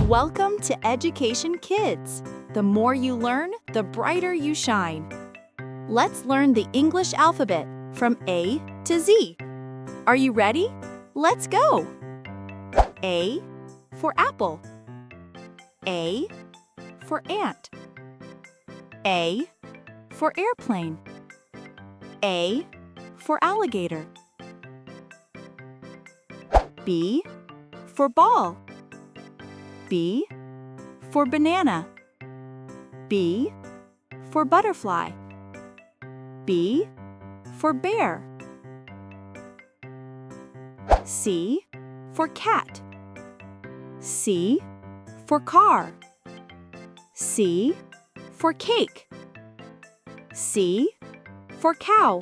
Welcome to Education Kids. The more you learn, the brighter you shine. Let's learn the English alphabet from A to Z. Are you ready? Let's go! A for apple. A for ant. A for airplane. A for alligator. B for ball. B for banana. B for butterfly. B for bear. C for cat. C for car. C for cake. C for cow.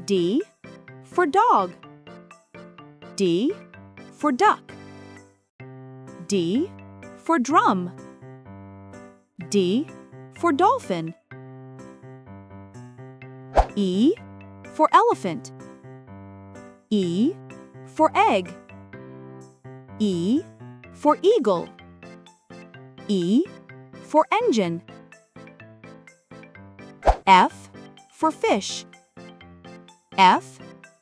D for dog. D for duck. D for drum. D for dolphin. E for elephant. E for egg. E for eagle. E for engine. F for fish. F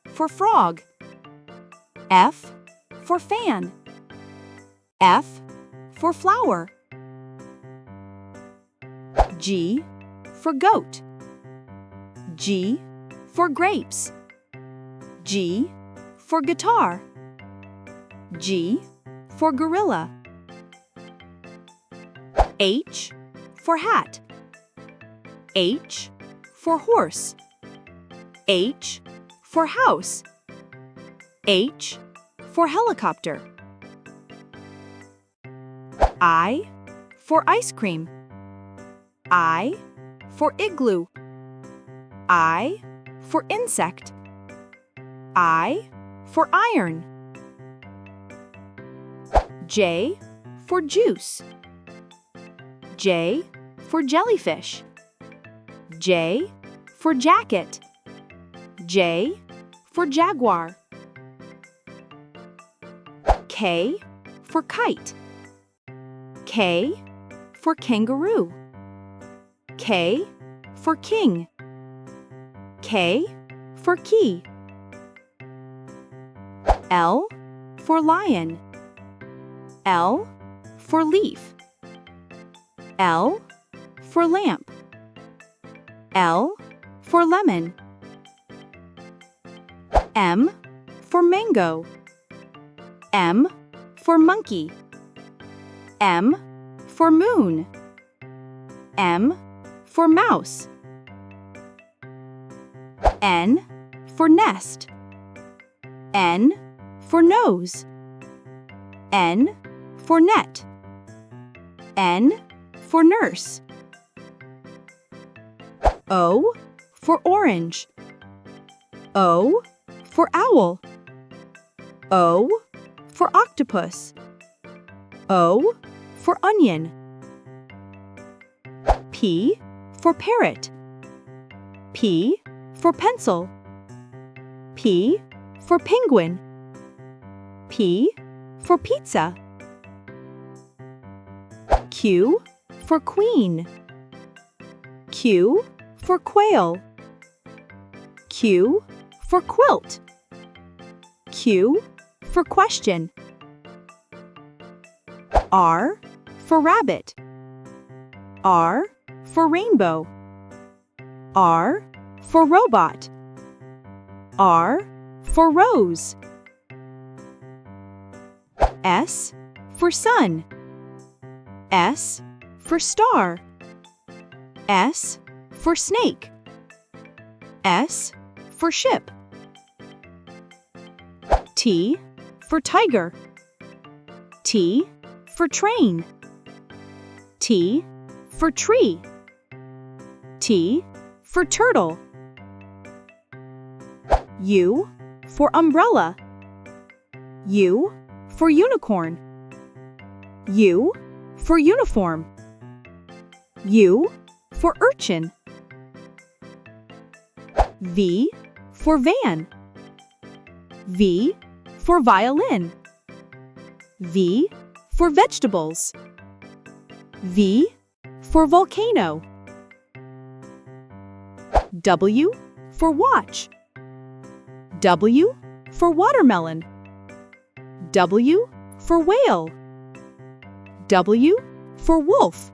for frog. F for fan. F for flower. G for goat. G for grapes. G for guitar. G for gorilla. H for hat. H for horse. H for house. H for helicopter. I for ice cream. I for igloo. I for insect. I for iron. J for juice. J for jellyfish. J for jacket. J for jaguar. K for kite. K for kangaroo. K for king. K for key. L for lion. L for leaf. L for lamp. L for lemon. M for mango. M for monkey. M for moon. M for mouse. N for nest. N for nose. N for net. N for nurse. O for orange. O for owl. O for octopus. O for onion. P for parrot. P for pencil. P for penguin. P for pizza. Q for queen. Q for quail. Q for quilt. Q for question. R for rabbit. R for rainbow. R for robot. R for rose. S for sun. S for star. S for snake. S for ship. T for tiger. T for train. T for tree. T for turtle. U for umbrella. U for unicorn. U for uniform. U for urchin. V for van. V for violin. V for vegetables. V for volcano. W for watch. W for watermelon. W for whale. W for wolf.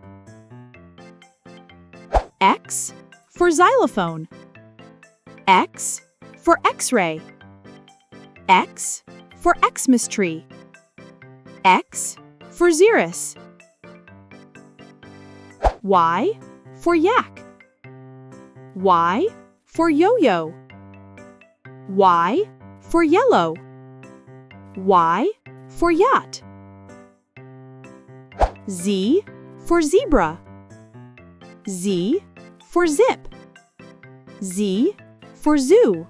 X for xylophone. X for X-ray. X for Xmas tree. X for xeris. Y for yak. Y for yo-yo. Y for yellow. Y for yacht. Z for zebra. Z for zip. Z for zoo.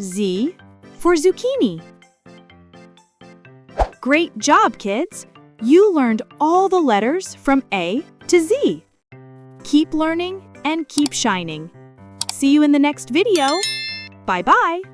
Z for zucchini. Great job, kids! You learned all the letters from A to Z. Keep learning and keep shining. See you in the next video. Bye-bye!